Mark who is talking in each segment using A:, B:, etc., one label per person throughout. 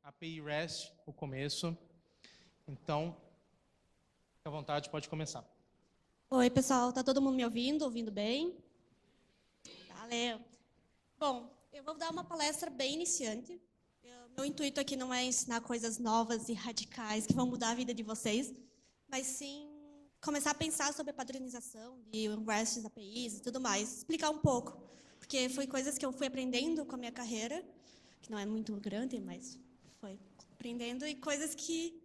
A: API REST, o começo. Então, fique à vontade, pode começar.
B: Oi, pessoal. Tá todo mundo me ouvindo? Ouvindo bem? Valeu. Bom, eu vou dar uma palestra bem iniciante. Meu intuito aqui não é ensinar coisas novas e radicais que vão mudar a vida de vocês, mas sim começar a pensar sobre a padronização de REST, APIs e tudo mais. Explicar um pouco, porque foi coisas que eu fui aprendendo com a minha carreira, que não é muito grande, mas foi aprendendo, e coisas que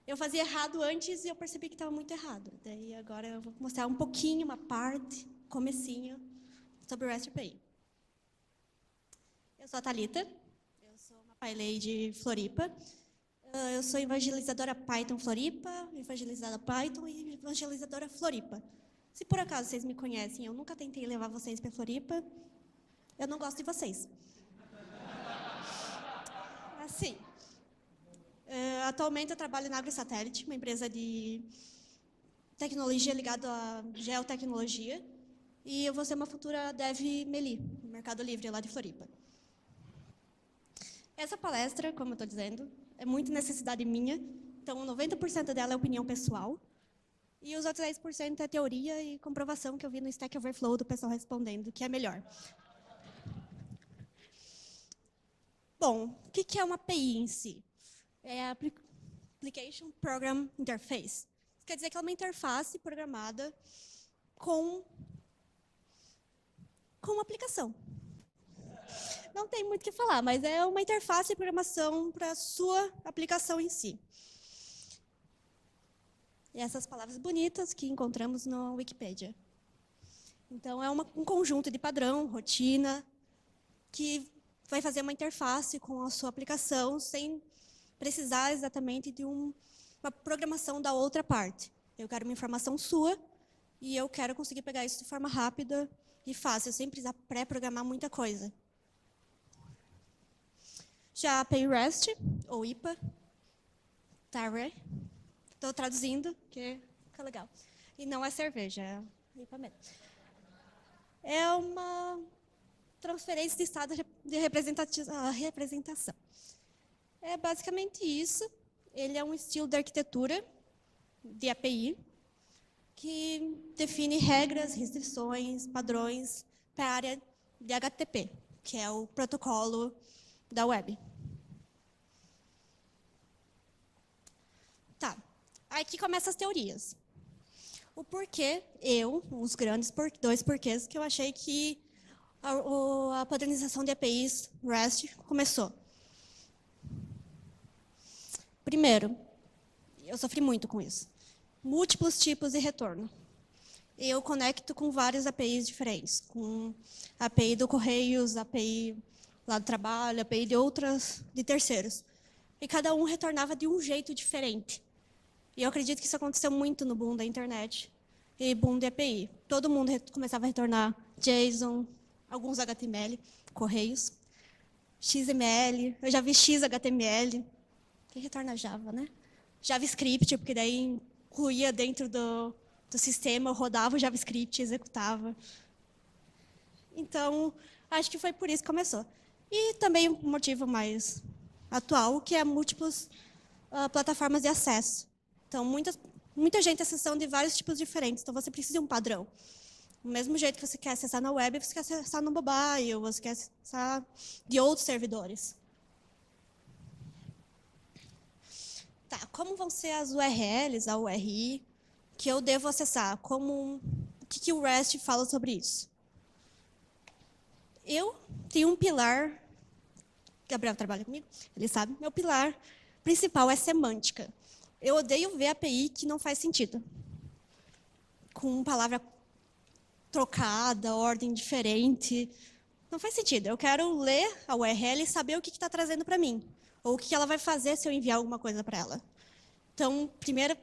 B: eu fazia errado antes e eu percebi que estava muito errado. Daí agora eu vou mostrar um pouquinho, uma parte, comecinho, sobre o REST API. Eu sou a Thalita, eu sou uma PyLay de Floripa. Eu sou evangelizadora Python Floripa, evangelizadora Python e evangelizadora Floripa. Se por acaso vocês me conhecem, eu nunca tentei levar vocês para Floripa, eu não gosto de vocês. Assim, atualmente eu trabalho na AgroSatélite, uma empresa de tecnologia ligada à geotecnologia, e eu vou ser uma futura dev Meli, no Mercado Livre, lá de Floripa. Essa palestra, como eu estou dizendo, é muito necessidade minha, então 90% dela é opinião pessoal, e os outros 10% é teoria e comprovação que eu vi no Stack Overflow do pessoal respondendo, que é melhor. Bom, o que é uma API em si? É a Application Program Interface. Isso quer dizer que é uma interface programada com uma aplicação. Não tem muito o que falar, mas é uma interface de programação para a sua aplicação em si. E essas palavras bonitas que encontramos na Wikipedia. Então, é um conjunto de padrão, rotina, que vai fazer uma interface com a sua aplicação sem precisar exatamente de uma programação da outra parte. Eu quero uma informação sua e eu quero conseguir pegar isso de forma rápida e fácil, sem precisar pré-programar muita coisa. Já a API REST, ou IPA, Tare, estou traduzindo, que fica legal. E não é cerveja, é IPA mesmo. É uma transferência de estado de representação. É basicamente isso. Ele é um estilo de arquitetura de API que define regras, restrições, padrões para a área de HTTP, que é o protocolo da web. Tá, aqui começam as teorias. O porquê, os grandes dois porquês que eu achei que a padronização de APIs REST começou. Primeiro, eu sofri muito com isso. Múltiplos tipos de retorno. Eu conecto com várias APIs diferentes, com a API do Correios, API lá do trabalho, API de terceiros. E cada um retornava de um jeito diferente. E eu acredito que isso aconteceu muito no boom da internet e boom de API. Todo mundo começava a retornar JSON, alguns HTML, Correios, XML, eu já vi XHTML, que retorna Java, né? JavaScript, porque daí incluía dentro do sistema, eu rodava o JavaScript, executava. Então, acho que foi por isso que começou. E também um motivo mais atual, que é múltiplas plataformas de acesso. Então, muita gente acessando de vários tipos diferentes, então você precisa de um padrão. Do mesmo jeito que você quer acessar na web, você quer acessar no mobile, você quer acessar de outros servidores. Tá, como vão ser as URLs, a URI, que eu devo acessar? O que o REST fala sobre isso? Eu tenho um pilar, Gabriel trabalha comigo, ele sabe, meu pilar principal é semântica. Eu odeio ver API que não faz sentido. Com palavra trocada, ordem diferente. Não faz sentido. Eu quero ler a URL e saber o que está trazendo para mim. Ou o que ela vai fazer se eu enviar alguma coisa para ela. Então, primeiro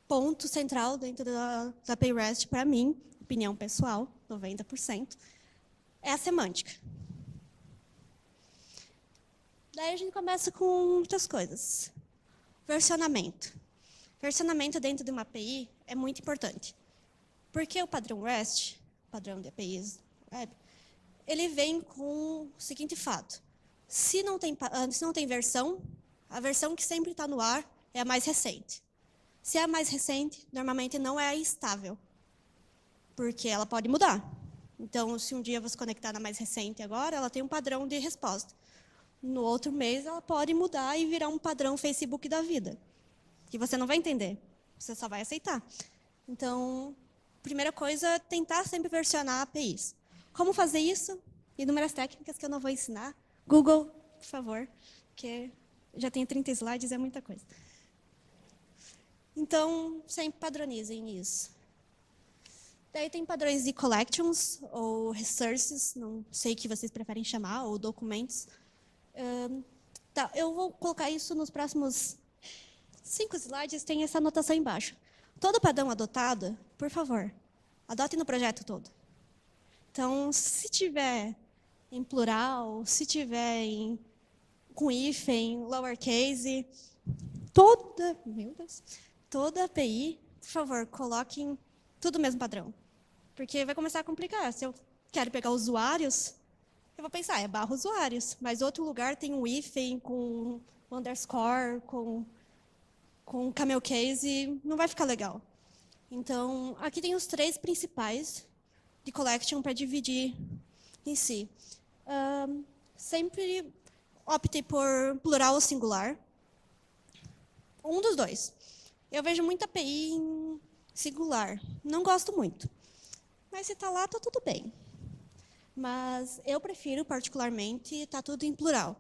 B: ponto central dentro da API REST, para mim, opinião pessoal, 90%, é a semântica. Daí a gente começa com muitas coisas. Versionamento. Versionamento dentro de uma API é muito importante. Porque o padrão REST, padrão de APIs web, ele vem com o seguinte fato. Se não tem versão, A versão que sempre está no ar é a mais recente. Se é a mais recente, normalmente não é estável, porque ela pode mudar. Então, se um dia você conectar na mais recente agora, ela tem um padrão de resposta. No outro mês, ela pode mudar e virar um padrão Facebook da vida, que você não vai entender, você só vai aceitar. Então, primeira coisa, tentar sempre versionar APIs. Como fazer isso? Inúmeras técnicas que eu não vou ensinar. Google, por favor, porque já tenho 30 slides, é muita coisa. Então, sempre padronizem isso. Daí tem padrões de collections ou resources, não sei o que vocês preferem chamar, ou documentos. Tá, eu vou colocar isso nos próximos 5 slides, tem essa anotação embaixo. Todo padrão adotado, por favor, adote no projeto todo. Então, se tiver em plural, se tiver com hífen, lowercase, toda API, por favor, coloquem tudo no mesmo padrão. Porque vai começar a complicar. Se eu quero pegar usuários, eu vou pensar, é barra usuários, mas outro lugar tem um hífen com underscore, com camel case, não vai ficar legal. Então, aqui tem os 3 principais de collection para dividir em si. Sempre opte por plural ou singular. Um dos dois. Eu vejo muita API em singular. Não gosto muito. Mas se está lá, está tudo bem. Mas eu prefiro, particularmente, estar tudo em plural.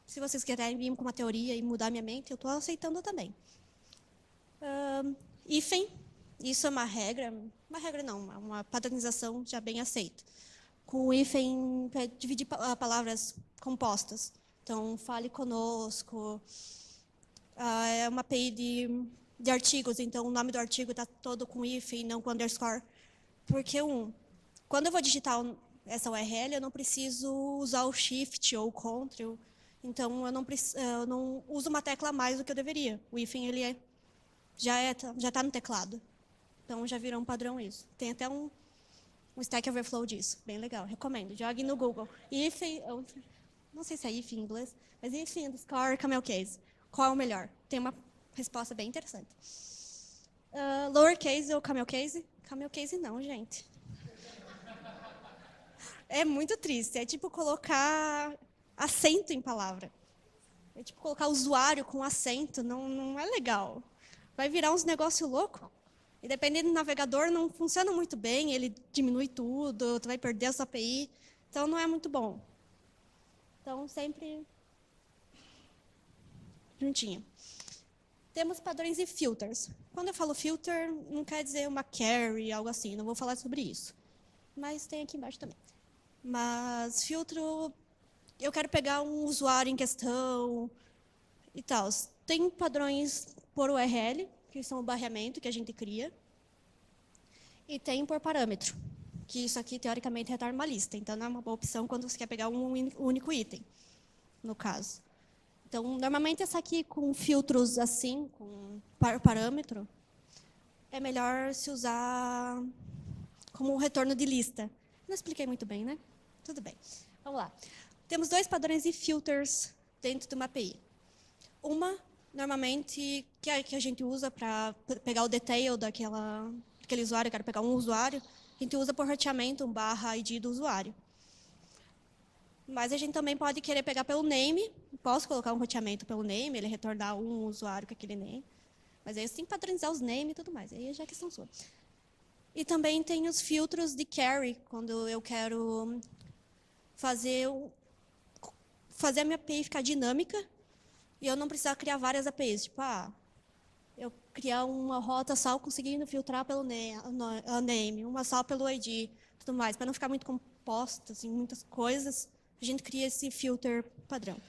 B: Se vocês quiserem vir com uma teoria e mudar minha mente, eu estou aceitando também. Hífen, isso é uma regra não, uma padronização já bem aceita. Com o hífen, para dividir palavras compostas. Então, fale conosco. É uma API de artigos, então o nome do artigo está todo com hífen, não com underscore. Porque, quando eu vou digitar essa URL, eu não preciso usar o shift ou o ctrl. Então, eu não uso uma tecla a mais do que eu deveria. O hífen ele já está no teclado. Então, já virou um padrão isso. Tem até um Stack Overflow disso. Bem legal, recomendo. Jogue no Google. Hífen, não sei se é hífen em inglês, mas hífen, underscore, camel case. Qual é o melhor? Tem uma resposta bem interessante. Lowercase ou camel case? Camel case não, gente. É muito triste. É tipo colocar acento em palavra. É tipo colocar usuário com acento. Não é legal. Vai virar uns negócios loucos. E dependendo do navegador, não funciona muito bem. Ele diminui tudo, tu vai perder a sua API. Então, não é muito bom. Então, sempre juntinho. Temos padrões e filters. Quando eu falo filter, não quer dizer uma query, algo assim. Não vou falar sobre isso. Mas tem aqui embaixo também. Mas filtro, eu quero pegar um usuário em questão e tal. Tem padrões por URL, que são o barreamento que a gente cria. E tem por parâmetro, que isso aqui, teoricamente, retorna uma lista. Então, não é uma boa opção quando você quer pegar um único item, no caso. Então, normalmente, essa aqui com filtros assim, com parâmetro, é melhor se usar como um retorno de lista. Não expliquei muito bem, né? Tudo bem. Vamos lá. Temos 2 padrões de filters dentro de uma API. Uma, normalmente, que a gente usa para pegar o detail daquele usuário, eu quero pegar um usuário, a gente usa por roteamento, /ID do usuário. Mas a gente também pode querer pegar pelo name, posso colocar um roteamento pelo name, ele retornar um usuário com aquele name. Mas aí você tem que padronizar os names e tudo mais, aí já é questão sua. E também tem os filtros de carry, quando eu quero fazer a minha API ficar dinâmica e eu não precisar criar várias APIs. Tipo, eu criar uma rota só conseguindo filtrar pelo name, uma só pelo ID, tudo mais, para não ficar muito composta, assim, muitas coisas, a gente cria esse filter padrão.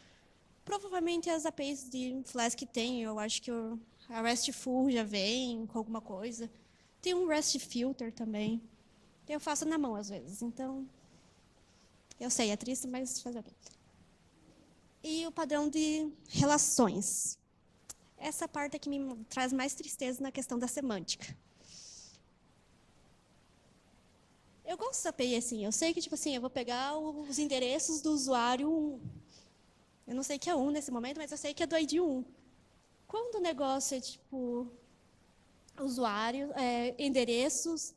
B: Provavelmente as APIs de Flask tem, eu acho que a RESTful já vem com alguma coisa. Tem um REST filter também. Eu faço na mão às vezes, então eu sei, é triste, mas fazer o quê? E o padrão de relações. Essa parte é que me traz mais tristeza na questão da semântica. Eu gosto da API assim, eu sei que tipo assim, eu vou pegar os endereços do usuário 1. Eu não sei que é 1 nesse momento, mas eu sei que é do ID 1. Quando o negócio é tipo usuário, endereços,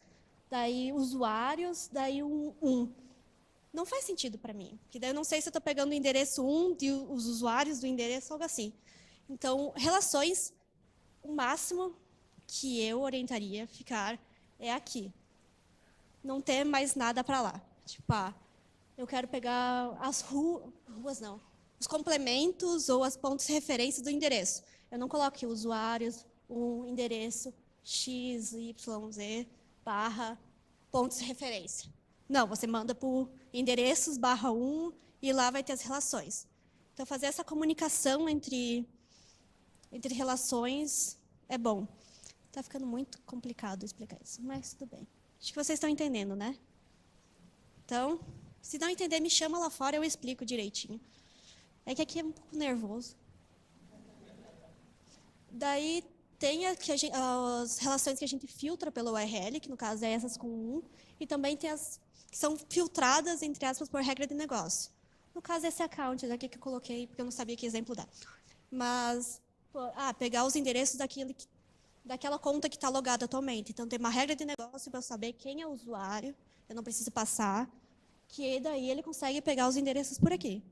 B: daí usuários, daí um. Não faz sentido para mim, porque daí eu não sei se eu estou pegando o endereço 1 de os usuários do endereço, algo assim. Então, relações, o máximo que eu orientaria ficar é aqui. Não ter mais nada para lá. Tipo, eu quero pegar as ruas não, os complementos ou as pontos de referência do endereço. Eu não coloco aqui usuários, endereço, x, y, z, barra, pontos de referência. Não, você manda por endereços, /1, e lá vai ter as relações. Então, fazer essa comunicação entre relações é bom. Está ficando muito complicado explicar isso, mas tudo bem. Acho que vocês estão entendendo, né? Então, se não entender, me chama lá fora, eu explico direitinho. É que aqui é um pouco nervoso. Daí tem as relações que a gente filtra pelo URL, que no caso é essas com 1, e também tem as que são filtradas, entre aspas, por regra de negócio. No caso, esse account daqui que eu coloquei, porque eu não sabia que exemplo dar. Mas, pegar os endereços daquela conta que está logada atualmente. Então, tem uma regra de negócio para eu saber quem é o usuário, eu não preciso passar, que daí ele consegue pegar os endereços por aqui.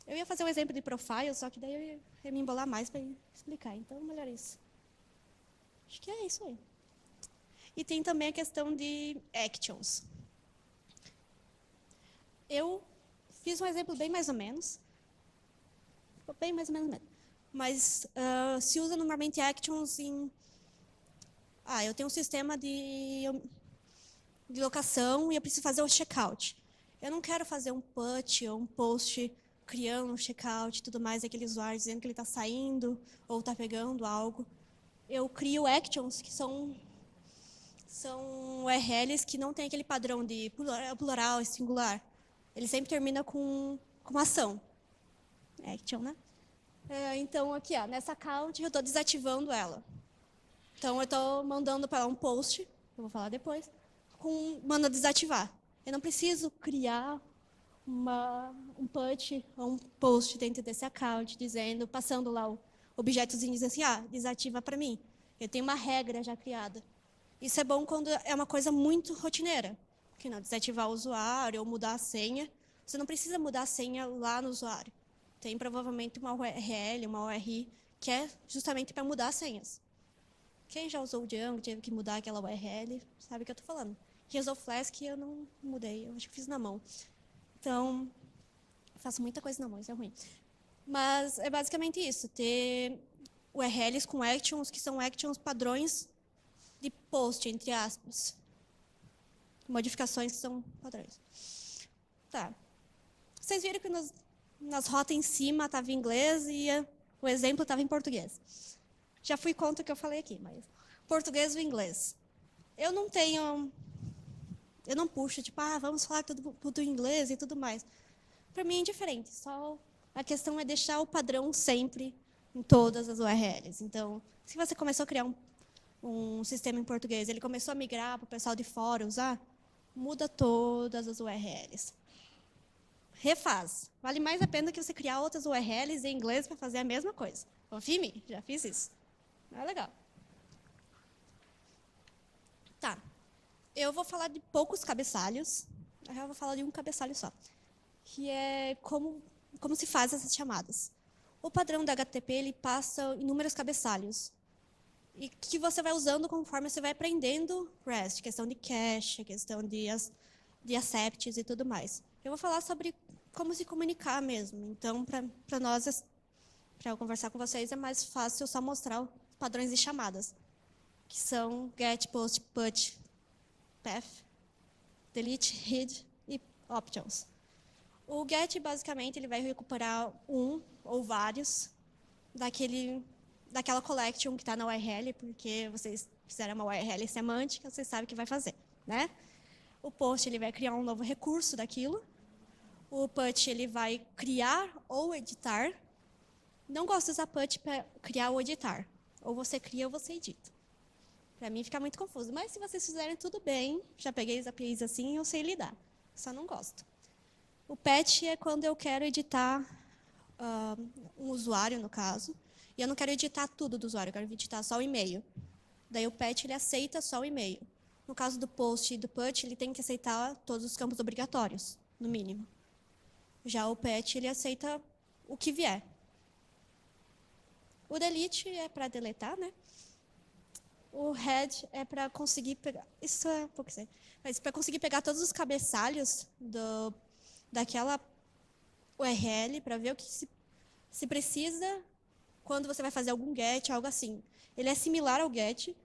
B: Eu ia fazer um exemplo de profile, só que daí eu ia me embolar mais para explicar. Então, melhor isso. Acho que é isso aí. E tem também a questão de actions. Eu fiz um exemplo bem mais ou menos. Bem mais ou menos mesmo. Mas se usa normalmente actions em... eu tenho um sistema de locação e eu preciso fazer o checkout. Eu não quero fazer um put ou um post criando um checkout e tudo mais, aquele usuário dizendo que ele está saindo ou está pegando algo. Eu crio actions que são URLs que não tem aquele padrão de plural e singular. Ele sempre termina com uma ação. Action, né? Então, aqui, nessa account, eu estou desativando ela. Então, eu estou mandando para ela um post, eu vou falar depois, manda desativar. Eu não preciso criar um put ou um post dentro desse account, passando lá o objetozinho, dizendo assim, desativa para mim. Eu tenho uma regra já criada. Isso é bom quando é uma coisa muito rotineira. Que não, desativar o usuário ou mudar a senha. Você não precisa mudar a senha lá no usuário. Tem provavelmente uma URL, uma URI, que é justamente para mudar as senhas. Quem já usou o Django, teve que mudar aquela URL, sabe o que eu estou falando. Quem usou Flask, eu não mudei, eu acho que fiz na mão. Então, eu faço muita coisa na mão, isso é ruim. Mas é basicamente isso, ter URLs com actions, que são actions padrões de post, entre aspas. Modificações que são padrões. Tá. Vocês viram que nas rotas em cima estava em inglês e o exemplo estava em português. Já fui contra o que eu falei aqui, mas português ou inglês. Eu não puxo, tipo, vamos falar tudo em inglês e tudo mais. Para mim é indiferente, só a questão é deixar o padrão sempre em todas as URLs. Então, se você começou a criar um sistema em português, ele começou a migrar para o pessoal de fora usar, muda todas as URLs. Refaz. Vale mais a pena que você criar outras URLs em inglês para fazer a mesma coisa. Confia em mim, já fiz isso. É legal. Tá. Eu vou falar de poucos cabeçalhos. Eu vou falar de um cabeçalho só. Que é como se faz essas chamadas. O padrão da HTTP, ele passa inúmeros cabeçalhos. E que você vai usando conforme você vai aprendendo REST. Questão de cache, questão de accepts e tudo mais. Eu vou falar sobre como se comunicar mesmo. Então, para nós, para eu conversar com vocês, é mais fácil só mostrar os padrões de chamadas. Que são get, post, put, path, delete, read e options. O get, basicamente, ele vai recuperar um ou vários daquela collection que está na URL, porque vocês fizeram uma URL semântica, vocês sabem o que vai fazer, né? O post, ele vai criar um novo recurso daquilo. O put, ele vai criar ou editar. Não gosto de usar put para criar ou editar. Ou você cria ou você edita. Para mim fica muito confuso. Mas se vocês fizerem tudo bem, já peguei as APIs assim, eu sei lidar. Só não gosto. O patch é quando eu quero editar um usuário, no caso, e eu não quero editar tudo do usuário, eu quero editar só o e-mail. Daí o patch ele aceita só o e-mail. No caso do post e do put, ele tem que aceitar todos os campos obrigatórios, no mínimo. Já o patch ele aceita o que vier. O delete é para deletar, né? O head é para conseguir pegar... Isso é um pouco sério. Mas para conseguir pegar todos os cabeçalhos daquela URL, para ver o que se precisa quando você vai fazer algum get, algo assim. Ele é similar ao get,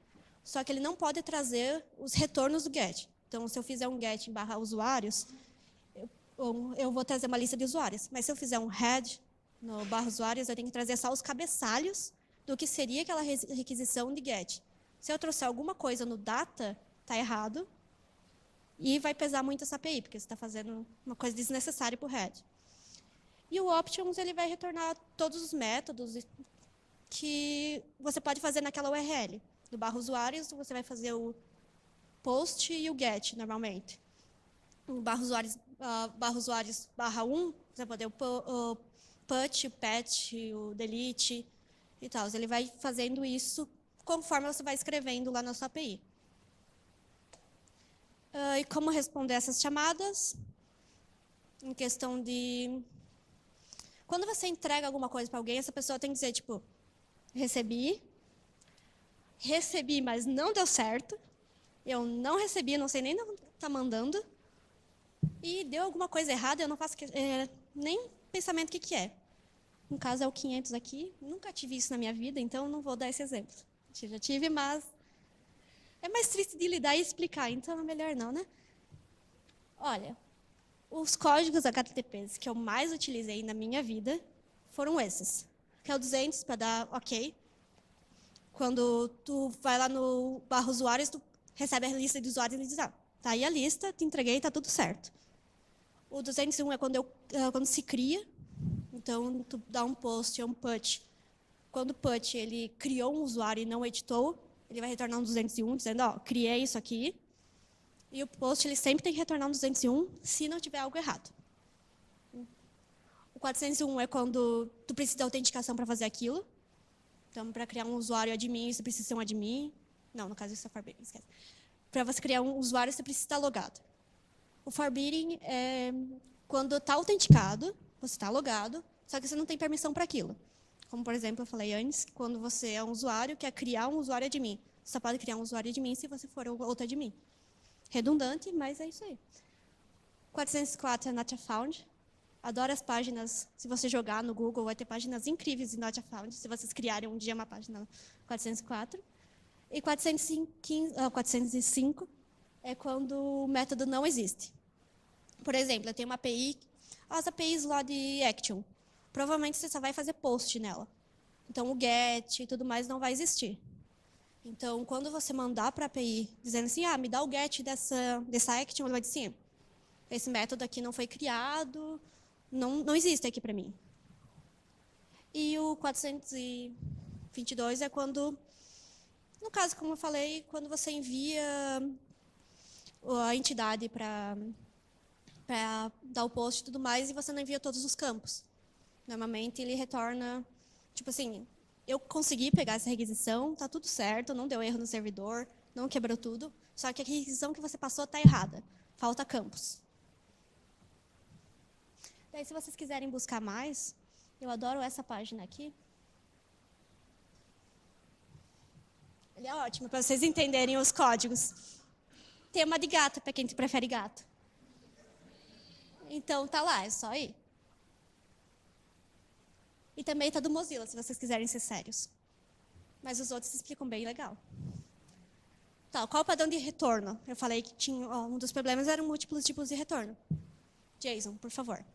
B: só que ele não pode trazer os retornos do get. Então, se eu fizer um get em /usuários, eu vou trazer uma lista de usuários. Mas se eu fizer um head no /usuários, eu tenho que trazer só os cabeçalhos do que seria aquela requisição de get. Se eu trouxer alguma coisa no data, está errado. E vai pesar muito essa API, porque você está fazendo uma coisa desnecessária para o head. E o options ele vai retornar todos os métodos que você pode fazer naquela URL. Do /usuários, você vai fazer o post e o get, normalmente. No /usuários, /1, você vai poder o put, o patch, o delete e tal. Ele vai fazendo isso conforme você vai escrevendo lá na sua API. E como responder essas chamadas? Em questão de... Quando você entrega alguma coisa para alguém, essa pessoa tem que dizer, tipo, recebi, mas não deu certo, eu não recebi, não sei nem onde está mandando, e deu alguma coisa errada, eu não faço nem pensamento do que é. No caso é o 500 aqui, nunca tive isso na minha vida, então não vou dar esse exemplo. Já tive, mas é mais triste de lidar e explicar, então é melhor não, né? Olha, os códigos HTTPs que eu mais utilizei na minha vida foram esses. Que é o 200 para dar OK. Quando tu vai lá no /usuários, tu recebe a lista de usuários e diz, tá aí a lista, te entreguei, tá tudo certo. O 201 é quando se cria. Então, tu dá um post ou um put. Quando o put ele criou um usuário e não editou, ele vai retornar um 201, dizendo, ó, criei isso aqui. E o post ele sempre tem que retornar um 201 se não tiver algo errado. O 401 é quando tu precisa de autenticação para fazer aquilo. Então, para criar um usuário admin, você precisa ser um admin. Não, no caso, isso é forbidding, esquece. Para você criar um usuário, você precisa estar logado. O forbidding é quando está autenticado, você está logado, só que você não tem permissão para aquilo. Como, por exemplo, eu falei antes, quando você é um usuário, quer criar um usuário admin. Você só pode criar um usuário admin se você for outro admin. Redundante, mas é isso aí. 404 é not found. Adoro as páginas. Se você jogar no Google, vai ter páginas incríveis de not found. Se vocês criarem um dia uma página 404. E 405 é quando o método não existe. Por exemplo, eu tenho uma API, as APIs lá de Action. Provavelmente você só vai fazer post nela. Então, o get e tudo mais não vai existir. Então, quando você mandar para a API, dizendo assim, me dá o get dessa action, ele vai dizer, sim, esse método aqui não foi criado, não existe aqui para mim. E o 422 é quando, no caso, como eu falei, quando você envia a entidade para dar o post e tudo mais, e você não envia todos os campos. Normalmente, ele retorna, tipo assim, eu consegui pegar essa requisição, está tudo certo, não deu erro no servidor, não quebrou tudo, só que a requisição que você passou está errada, falta campos. Daí, se vocês quiserem buscar mais, eu adoro essa página aqui. Ele é ótimo para vocês entenderem os códigos. Tem uma de gato, para quem prefere gato. Então, tá lá, é só ir. E também está do Mozilla, se vocês quiserem ser sérios. Mas os outros explicam bem legal. Tá, qual o padrão de retorno? Eu falei que tinha, um dos problemas eram múltiplos tipos de retorno. Jason, por favor.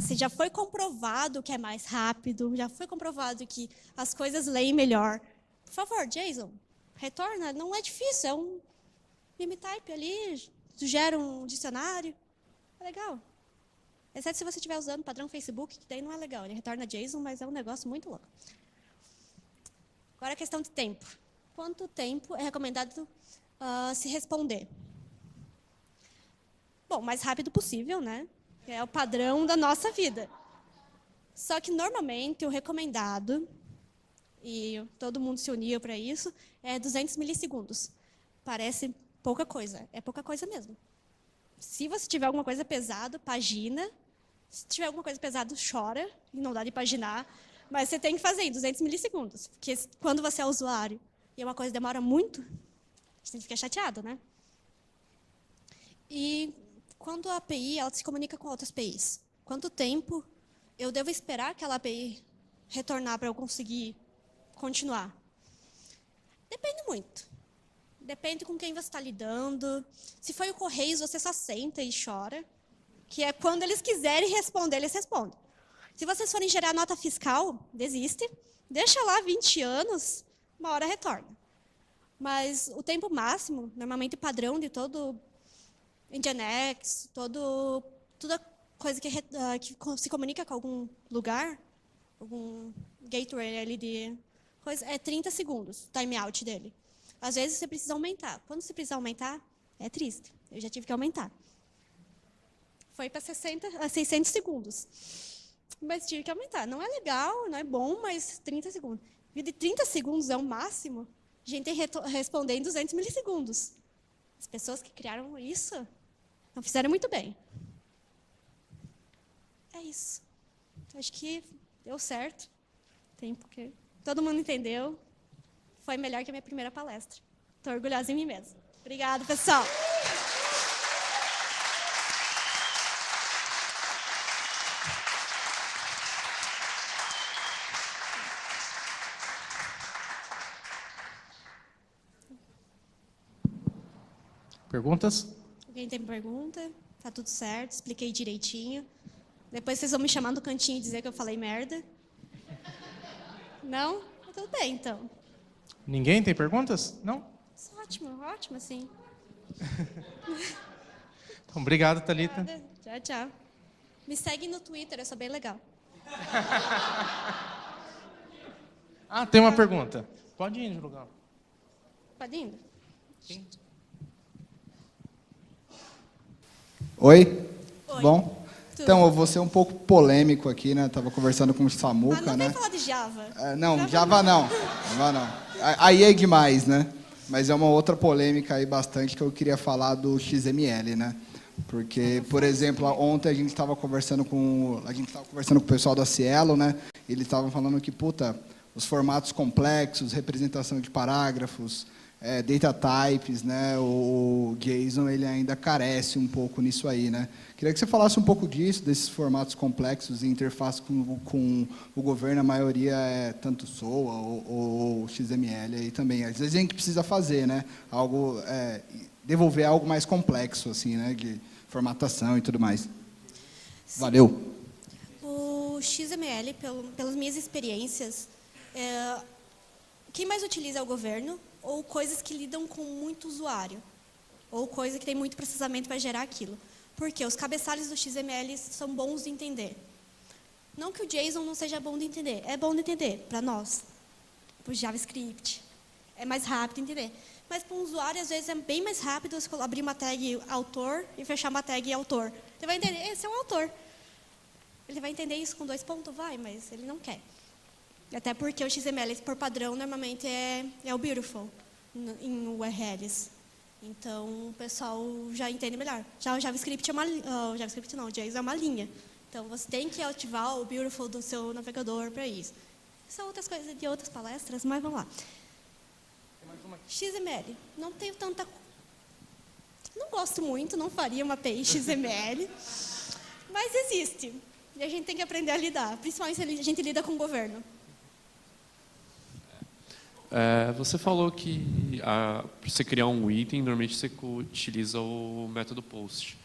B: Se já foi comprovado que é mais rápido, já foi comprovado que as coisas leem melhor, por favor, Jason, retorna. Não é difícil, é um meme type ali, gera um dicionário. É legal. Exceto se você estiver usando o padrão Facebook, que daí não é legal. Ele retorna JSON, mas é um negócio muito louco. Agora a questão de tempo. Quanto tempo é recomendado se responder? Bom, o mais rápido possível, né? É o padrão da nossa vida. Só que, normalmente, o recomendado, e todo mundo se uniu para isso, é 200 milissegundos. Parece pouca coisa, é pouca coisa mesmo. Se você tiver alguma coisa pesada, pagina. Se tiver alguma coisa pesada, chora, e não dá de paginar. Mas você tem que fazer em 200 milissegundos. Porque quando você é usuário e uma coisa demora muito, você fica chateado, né? E quando a API ela se comunica com outras APIs, quanto tempo eu devo esperar aquela API retornar para eu conseguir continuar? Depende muito. Depende com quem você está lidando. Se foi o Correios, você só senta e chora. Que é quando eles quiserem responder, eles respondem. Se vocês forem gerar nota fiscal, desiste. Deixa lá 20 anos, uma hora retorna. Mas o tempo máximo, normalmente padrão de todo Nginx, toda coisa que se comunica com algum lugar, algum gateway ali de coisa, é 30 segundos, o timeout dele. Às vezes você precisa aumentar. Quando você precisa aumentar, é triste. Eu já tive que aumentar. Foi para 600 segundos. Mas tive que aumentar. Não é legal, não é bom, mas 30 segundos. E de 30 segundos é o máximo, a gente tem que responder em 200 milissegundos. As pessoas que criaram isso não fizeram muito bem. É isso. Acho que deu certo. Porque todo mundo entendeu. Foi melhor que a minha primeira palestra. Estou orgulhosa em mim mesma. Obrigada, pessoal.
A: Perguntas?
B: Alguém tem pergunta? Tá tudo certo, expliquei direitinho. Depois vocês vão me chamar no cantinho e dizer que eu falei merda. Não? Tá tudo bem, então.
A: Ninguém tem perguntas? Não?
B: Ótimo, ótimo, sim.
A: Então, obrigado, Thalita.
B: Tchau, tchau. Me segue no Twitter, eu sou bem legal.
A: Ah, tem uma pergunta. Pode ir, Julgão.
B: Pode ir?
A: Sim.
C: Oi?
B: Oi.
C: Bom?
B: Tudo.
C: Então, eu vou ser um pouco polêmico aqui, né? Tava conversando com o Samuca,
B: não
C: né?
B: vem falar de Java.
C: Não, Java não. Java não. Aí é demais, né? Mas é uma outra polêmica aí bastante que eu queria falar do XML, né? Porque, por exemplo, ontem a gente estava conversando com o pessoal da Cielo, né? Eles estavam falando que, os formatos complexos, representação de parágrafos, data types, né? O JSON ele ainda carece um pouco nisso aí, né? Queria que você falasse um pouco disso, desses formatos complexos e interface com o governo. A maioria é tanto SOA ou XML aí também. Às vezes a gente precisa fazer, né? Algo, devolver algo mais complexo, assim, né? De formatação e tudo mais.
B: Sim.
C: Valeu.
B: O XML, pelas minhas experiências, quem mais utiliza é o governo ou coisas que lidam com muito usuário ou coisa que tem muito processamento para gerar aquilo. Porque os cabeçalhos do XML são bons de entender. Não que o JSON não seja bom de entender. É bom de entender para nós, para o JavaScript. É mais rápido de entender. Mas para um usuário, às vezes, é bem mais rápido abrir uma tag autor e fechar uma tag autor. Ele vai entender, esse é um autor. Ele vai entender isso com 2 pontos? Vai, mas ele não quer. Até porque o XML, por padrão, normalmente é o beautiful em URLs. Então, o pessoal já entende melhor. Já o JavaScript o JavaScript não, o JSON é uma linha. Então, você tem que ativar o beautiful do seu navegador para isso. São outras coisas de outras palestras, mas vamos lá. XML. Não tenho tanta... Não gosto muito, não faria uma API XML. Mas existe. E a gente tem que aprender a lidar. Principalmente se a gente lida com o governo.
D: Você falou que para você criar um item, normalmente você utiliza o método post.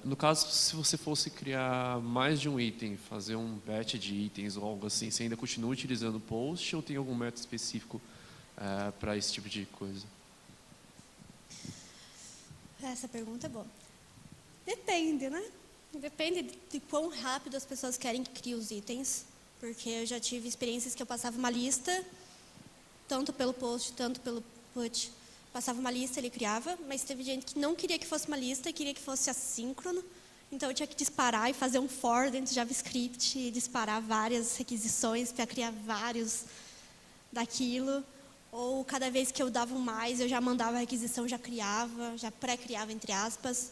D: No caso, se você fosse criar mais de um item, fazer um batch de itens ou algo assim, você ainda continua utilizando o post ou tem algum método específico para esse tipo de coisa?
B: Essa pergunta é boa. Depende, né? Depende de quão rápido as pessoas querem que crie os itens. Porque eu já tive experiências que eu passava uma lista, tanto pelo post, tanto pelo put. Passava uma lista, ele criava, mas teve gente que não queria que fosse uma lista, queria que fosse assíncrono. Então, eu tinha que disparar e fazer um for dentro do JavaScript, e disparar várias requisições para criar vários daquilo. Ou, cada vez que eu dava um mais, eu já mandava a requisição, já criava, já pré-criava, entre aspas.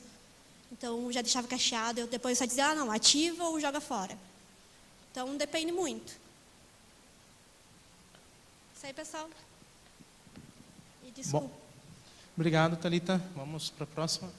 B: Então, já deixava cacheado. Eu depois só dizia, não, ativa ou joga fora. Então, depende muito. Isso aí, pessoal. E desculpa.
A: Bom, obrigado, Thalita. Vamos para a próxima.